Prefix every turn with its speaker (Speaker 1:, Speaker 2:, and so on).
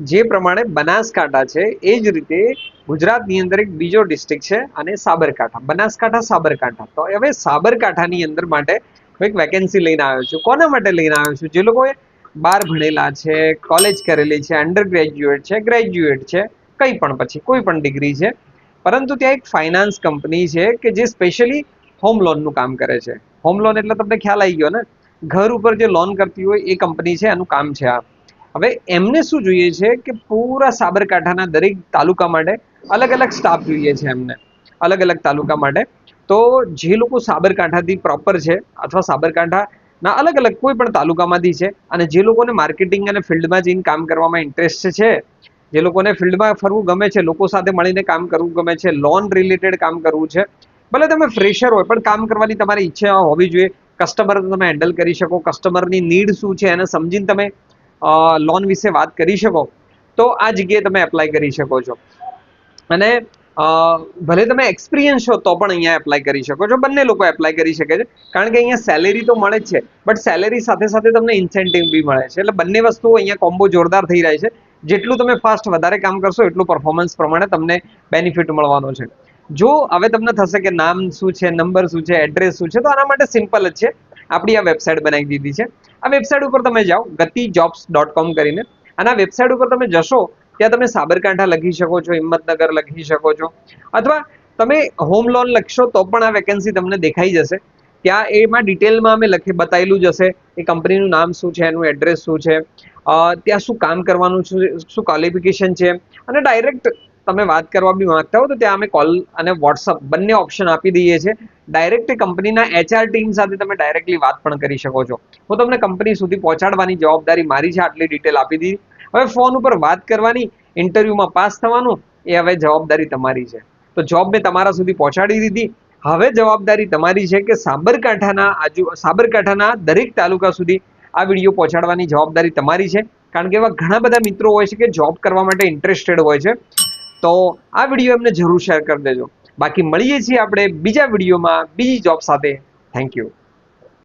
Speaker 1: જે પ્રમાણે બનાસકાંઠા છે એ જ રીતે ગુજરાતની અંદર એક બીજો ડિસ્ટ્રિક્ટ છે અને સાબરકાંઠા, બનાસકાંઠા સાબરકાંઠા. તો હવે સાબરકાંઠાની અંદર માટે હું એક વેકેન્સી લઈને આવ્યો છું. કોના માટે લઈને આવ્યો છું? જે લોકોએ 12 ભણેલા છે, કોલેજ કરેલી છે, અંડર ગ્રેજ્યુએટ છે, ગ્રેજ્યુએટ છે, કંઈ પણ પછી કોઈ પણ ડિગ્રી છે, પરંતુ ત્યાં એક ફાઇનાન્સ કંપની છે કે જે સ્પેશિયલી હોમ લોનનું કામ કરે છે. હોમ લોન એટલે તમને ખ્યાલ આવી ગયો ને, ઘર ઉપર જે લોન કરતી હોય એ કંપની છે, એનું કામ છે આ. હવે એમને શું જોઈએ છે કે પૂરા સાબરકાંઠાના દરેક તાલુકા માટે અલગ અલગ સ્ટાફ જોઈએ છે એમને, અલગ અલગ તાલુકા માટે. તો જે લોકો સાબરકાંઠાથી પ્રોપર છે અથવા સાબરકાંઠાના અલગ અલગ કોઈ પણ તાલુકામાંથી છે અને જે લોકોને માર્કેટિંગ અને ફિલ્ડમાં જઈને કામ કરવામાં ઇન્ટરેસ્ટ છે, જે લોકોને ફિલ્ડમાં ફરવું ગમે છે, લોકો સાથે મળીને કામ કરવું ગમે છે, લોન રિલેટેડ કામ કરવું છે, ભલે તમે ફ્રેશર હોય પણ કામ કરવાની તમારી ઈચ્છા હોવી જોઈએ, કસ્ટમર તમે હેન્ડલ કરી શકો, કસ્ટમરની નીડ શું છે એને સમજીને તમે લોન વિશે વાત કરી શકો, તો આ જગ્યાએ તમે એપ્લાય કરી શકો છો. અને ભલે તમે એક્સપિરિયન્સ છો તો પણ અહીંયા એપ્લાય કરી શકો છો. બંને લોકો એપ્લાય કરી શકે છે, કારણ કે અહીંયા સેલેરી તો મળે જ છે, બટ સેલેરી સાથે સાથે તમને ઇન્સેન્ટિવ બી મળે છે. એટલે બંને વસ્તુઓ અહીંયા કોમ્બો જોરદાર થઈ રહી છે. જેટલું તમે ફાસ્ટ વધારે કામ કરશો એટલું પરફોર્મન્સ પ્રમાણે તમને બેનિફિટ મળવાનો છે. જો હવે તમને થશે કે નામ શું છે, નંબર શું છે, એડ્રેસ શું છે, તો આના માટે સિમ્પલ જ છે. આપણી આ વેબસાઇટ બનાવી દીધી છે. આ વેબસાઇટ ઉપર તમે જાઓ, gatiJobs.com કરીને, અને આ વેબસાઇટ ઉપર તમે જશો ત્યાં તમે સાબરકાંઠા લખી શકો છો, હિંમતનગર લખી શકો છો, અથવા તમે હોમ લોન લખશો તો પણ આ વેકેન્સી તમને દેખાઈ જશે. ત્યાં એમાં ડિટેલમાં અમે બતાવેલું જ હશે એ કંપનીનું નામ શું છે, એનું એડ્રેસ શું છે, ત્યાં શું કામ કરવાનું છે, શું ક્વોલિફિકેશન છે, અને ડાયરેક્ટ તમે વાત કરવા બી માંગતા હો તો ત્યાં અમે કોલ અને વોટ્સઅપ બંને ઓપ્શન આપી દઈએ છીએ. ડાયરેક્ટ કંપનીના HR ટીમ સાથે તમે ડાયરેક્ટલી વાત પણ કરી શકો છો. હું તમને કંપની સુધી પહોંચાડવાની જવાબદારી મારી છે, આટલી ડિટેલ આપી દીધી. હવે ફોન ઉપર વાત કરવાની, ઇન્ટરવ્યુમાં પાસ થવાનું, એ હવે જવાબદારી તમારી છે. તો જોબ મેં તમારા સુધી પહોંચાડી દીધી. હવે જવાબદારી તમારી છે કે સાબરકાંઠાના દરેક તાલુકા સુધી આ વિડીયો પહોંચાડવાની જવાબદારી તમારી છે. કારણ કે એવા ઘણા બધા મિત્રો હોય છે કે જોબ કરવા માટે ઇન્ટરેસ્ટેડ હોય છે. તો આ વિડીયો એમને જરૂર શેર કરી દેજો. બાકી મળીએ છીએ આપણે બીજા વિડીયોમાં બીજી જોબ સાથે. Thank you.